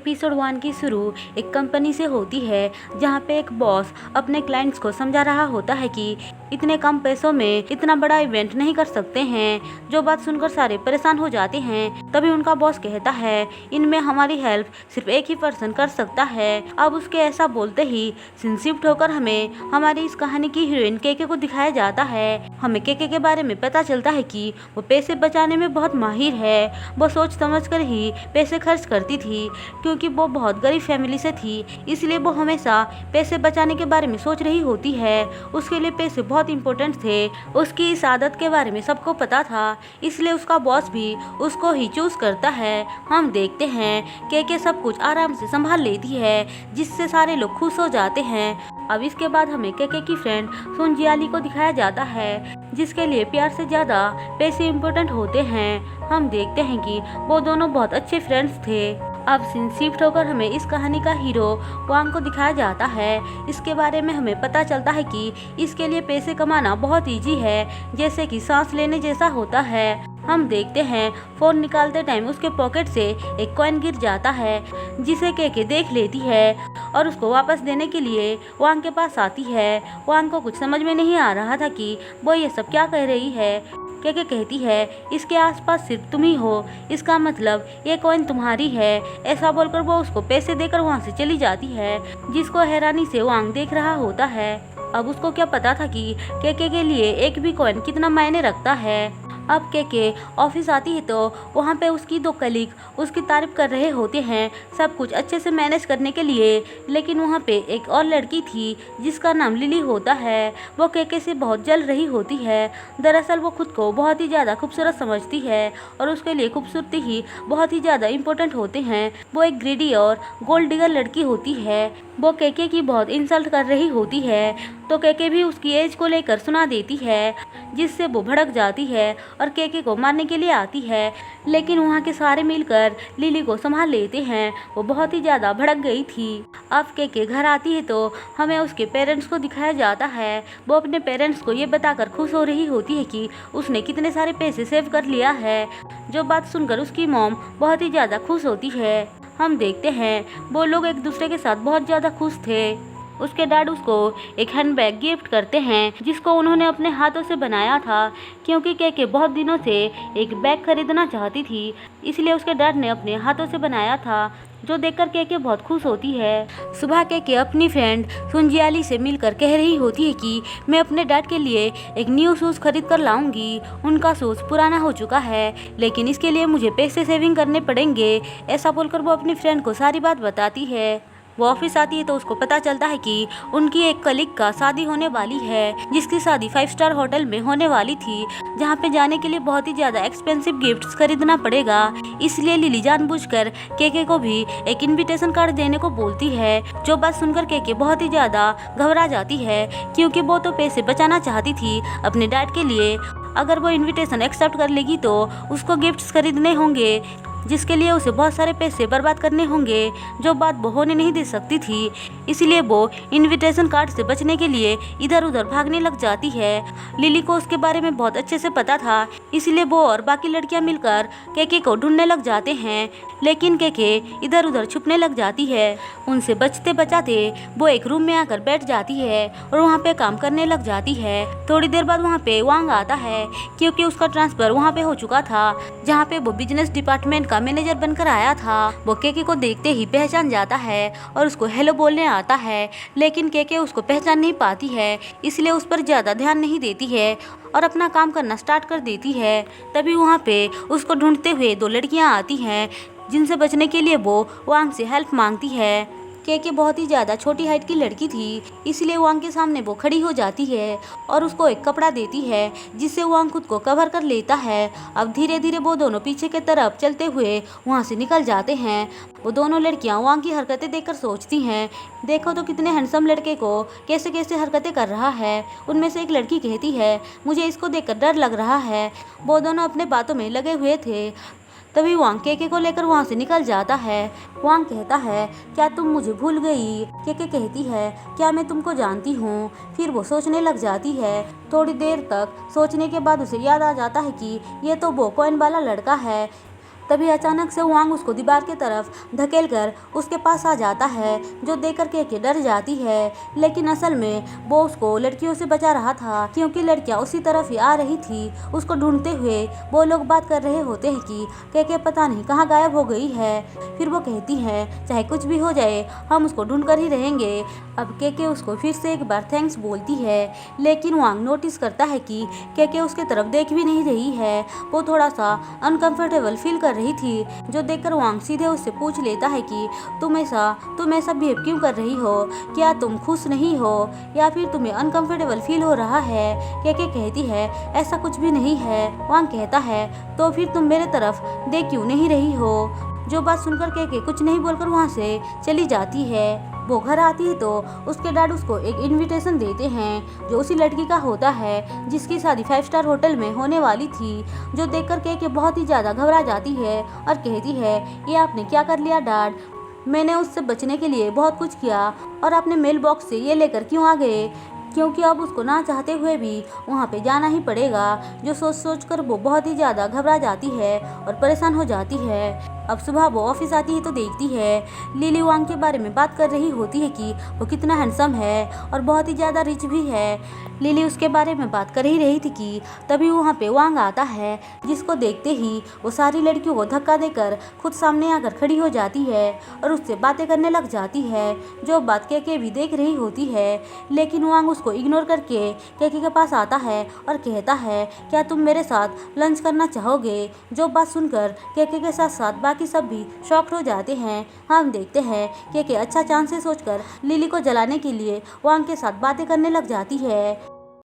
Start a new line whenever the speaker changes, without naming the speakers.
Episode 1 की शुरू एक कंपनी से होती है जहाँ पे एक बॉस अपने क्लाइंट्स को समझा रहा होता है कि इतने कम पैसों में इतना बड़ा इवेंट नहीं कर सकते हैं। जो बात सुनकर सारे परेशान हो जाते हैं। तभी उनका बॉस कहता है इनमें हमारी हेल्प सिर्फ एक ही पर्सन कर सकता है। अब उसके ऐसा बोलते ही सीन शिफ्ट होकर हमें हमारी इस कहानी की हीरोइन केके को दिखाया जाता है। हमें केके के बारे में पता चलता है कि वो पैसे बचाने में बहुत माहिर है। वो सोच समझ कर ही पैसे खर्च करती थी क्योंकि वो बहुत गरीब फैमिली से थी, इसलिए वो हमेशा पैसे बचाने के बारे में सोच रही होती है। उसके लिए पैसे बहुत इम्पोर्टेंट थे। उसकी इस आदत के बारे में सबको पता था, इसलिए उसका बॉस भी उसको ही चूज करता है। हम देखते हैं केके सब कुछ आराम से संभाल लेती है जिससे सारे लोग खुश हो जाते हैं। अब इसके बाद हमें केके की फ्रेंड सुनजियाली को दिखाया जाता है जिसके लिए प्यार से ज़्यादा पैसे इम्पोर्टेंट होते हैं। हम देखते हैं कि वो दोनों बहुत अच्छे फ्रेंड्स थे। अब सीन शिफ्ट होकर हमें इस कहानी का हीरो वांग को दिखाया जाता है। इसके बारे में हमें पता चलता है कि इसके लिए पैसे कमाना बहुत इजी है, जैसे कि सांस लेने जैसा होता है। हम देखते हैं फोन निकालते टाइम उसके पॉकेट से एक कॉइन गिर जाता है जिसे केके देख लेती है और उसको वापस देने के लिए वांग के पास आती है। वांग को कुछ समझ में नहीं आ रहा था कि वो ये सब क्या कह रही है। केके कहती है इसके आसपास सिर्फ तुम ही हो, इसका मतलब ये कॉइन तुम्हारी है। ऐसा बोलकर वो उसको पैसे देकर वहाँ से चली जाती है, जिसको हैरानी से वांग देख रहा होता है। अब उसको क्या पता था कि केके के लिए एक भी कॉइन कितना मायने रखता है। अब केके ऑफिस आती है तो वहाँ पे उसकी दो कलीग उसकी तारीफ कर रहे होते हैं सब कुछ अच्छे से मैनेज करने के लिए। लेकिन वहाँ पे एक और लड़की थी जिसका नाम लिली होता है। वो केके से बहुत जल रही होती है। दरअसल वो खुद को बहुत ही ज़्यादा खूबसूरत समझती है और उसके लिए खूबसूरती ही बहुत ही ज़्यादा इम्पोर्टेंट होते हैं। वो एक ग्रीडी और गोल्ड डिगर लड़की होती है। वो केके की बहुत इंसल्ट कर रही होती है तो केके भी उसकी एज को लेकर सुना देती है, जिससे वो भड़क जाती है और केके को मारने के लिए आती है। लेकिन वहाँ के सारे मिलकर लिली को संभाल लेते हैं। वो बहुत ही ज़्यादा भड़क गई थी। अब केके घर आती है तो हमें उसके पेरेंट्स को दिखाया जाता है। वो अपने पेरेंट्स को ये बताकर खुश हो रही होती है कि उसने कितने सारे पैसे सेव कर लिया है। जो बात सुनकर उसकी मॉम बहुत ही ज़्यादा खुश होती है। हम देखते हैं वो लोग एक दूसरे के साथ बहुत ज़्यादा खुश थे। उसके डैड उसको एक हैंडबैग गिफ्ट करते हैं जिसको उन्होंने अपने हाथों से बनाया था, क्योंकि केके बहुत दिनों से एक बैग खरीदना चाहती थी, इसलिए उसके डैड ने अपने हाथों से बनाया था, जो देखकर केके बहुत खुश होती है। सुबह केके अपनी फ्रेंड सुनजियाली से मिलकर कह रही होती है कि मैं अपने डैड के लिए एक न्यू शूज़ खरीद कर लाऊंगी। उनका शूज़ पुराना हो चुका है, लेकिन इसके लिए मुझे पैसे सेविंग करने पड़ेंगे। ऐसा बोलकर वो अपनी फ्रेंड को सारी बात बताती है। वो ऑफिस आती है तो उसको पता चलता है कि उनकी एक कलीग का शादी होने वाली है, जिसकी शादी 5 स्टार होटल में होने वाली थी, जहाँ पे जाने के लिए बहुत ही ज़्यादा एक्सपेंसिव गिफ्ट्स खरीदना पड़ेगा। इसलिए लिली जानबूझकर केके को भी एक इनविटेशन कार्ड देने को बोलती है। जो बात सुनकर केके बहुत ही ज़्यादा घबरा जाती है, क्योंकि वो तो पैसे बचाना चाहती थी अपने डैड के लिए। अगर वो इन्विटेशन एक्सेप्ट कर लेगी तो उसको गिफ्ट्स खरीदने होंगे, जिसके लिए उसे बहुत सारे पैसे बर्बाद करने होंगे, जो बात वो होने नहीं दे सकती थी। इसलिए वो इनविटेशन कार्ड से बचने के लिए इधर उधर भागने लग जाती है। लिली को उसके बारे में बहुत अच्छे से पता था, इसलिए वो और बाकी लड़कियां मिलकर केके को ढूंढने लग जाते हैं। लेकिन केके इधर उधर छुपने लग जाती है। उनसे बचते बचाते वो एक रूम में आकर बैठ जाती है और वहाँ पे काम करने लग जाती है। थोड़ी देर बाद वहाँ पे वांग आता है, क्योंकि उसका ट्रांसफर वहाँ पे हो चुका था, जहाँ पे वो बिजनेस डिपार्टमेंट का मैनेजर बनकर आया था। वो केके को देखते ही पहचान जाता है और उसको हेलो बोलने आता है, लेकिन केके उसको पहचान नहीं पाती है, इसलिए उस पर ज़्यादा ध्यान नहीं देती है और अपना काम करना स्टार्ट कर देती है। तभी वहाँ पे उसको ढूंढते हुए 2 लड़कियाँ आती हैं, जिनसे बचने के लिए वो वांग से हेल्प मांगती है। केके बहुत ही ज़्यादा छोटी हाइट की लड़की थी, इसलिए वांग के सामने वो खड़ी हो जाती है और उसको एक कपड़ा देती है, जिससे वांग खुद को कवर कर लेता है। अब धीरे धीरे वो दोनों पीछे की तरफ चलते हुए वहाँ से निकल जाते हैं। वो दोनों लड़कियाँ वांग की हरकतें देखकर सोचती हैं, देखो तो कितने हैंडसम लड़के को कैसे कैसे हरकतें कर रहा है। उनमें से एक लड़की कहती है मुझे इसको देखकर डर लग रहा है। वो दोनों अपने बातों में लगे हुए थे। तभी वांग केके को लेकर वहाँ से निकल जाता है। वांग कहता है क्या तुम मुझे भूल गई? केके कहती है क्या मैं तुमको जानती हूँ? फिर वो सोचने लग जाती है। थोड़ी देर तक सोचने के बाद उसे याद आ जाता है कि ये तो वो कॉइन वाला लड़का है। तभी अचानक से वांग उसको दीवार की तरफ धकेल कर उसके पास आ जाता है, जो देखकर केके डर जाती है। लेकिन असल में वो उसको लड़कियों से बचा रहा था, क्योंकि लड़कियां उसी तरफ ही आ रही थी। उसको ढूंढते हुए वो लोग बात कर रहे होते हैं कि केके पता नहीं कहाँ गायब हो गई है। फिर वो कहती है चाहे कुछ भी हो जाए हम उसको ढूंढ कर ही रहेंगे। अब केके उसको फिर से एक बार थैंक्स बोलती है, लेकिन वांग नोटिस करता है कि केके उसके तरफ देख भी नहीं रही है। वो थोड़ा सा अनकंफर्टेबल फील कर रही थी, जो देखकर वांग सीधे उससे पूछ लेता है कि तुम ऐसा बिहेव क्यों कर रही हो? क्या तुम खुश नहीं हो या फिर तुम्हें अनकंफर्टेबल फील हो रहा है? केके कहती है ऐसा कुछ भी नहीं है। वांग कहता है तो फिर तुम मेरे तरफ देख क्यों नहीं रही हो? जो बात सुनकर केके कुछ नहीं बोलकर वहाँ से चली जाती है। वो घर आती है तो उसके डैड उसको एक इनविटेशन देते हैं, जो उसी लड़की का होता है जिसकी शादी 5 स्टार होटल में होने वाली थी। जो देखकर केके बहुत ही ज़्यादा घबरा जाती है और कहती है ये आपने क्या कर लिया डैड? मैंने उससे बचने के लिए बहुत कुछ किया और आपने मेल बॉक्स से ये लेकर क्यों आ गए? क्योंकि अब उसको ना चाहते हुए भी वहाँ पे जाना ही पड़ेगा। जो सोच कर वो बहुत ही ज़्यादा घबरा जाती है और परेशान हो जाती है। अब सुबह वो ऑफिस आती है तो देखती है लिली वांग के बारे में बात कर रही होती है कि वो कितना हैंडसम है और बहुत ही ज़्यादा रिच भी है। लिली उसके बारे में बात कर ही रही थी कि तभी वहाँ पे वांग आता है, जिसको देखते ही वो सारी लड़कियों को धक्का देकर खुद सामने आकर खड़ी हो जाती है और उससे बातें करने लग जाती है। जो बात केके भी देख रही होती है, लेकिन वांग उसको इग्नोर करके केके के पास आता है और कहता है क्या तुम मेरे साथ लंच करना चाहोगे? जो बात सुनकर केके के साथ साथ बाकी सब भी शॉक्ड हो जाते हैं। हम देखते हैं केके अच्छा चांस से सोचकर लिली को जलाने के लिए वांग के साथ बातें करने लग जाती है।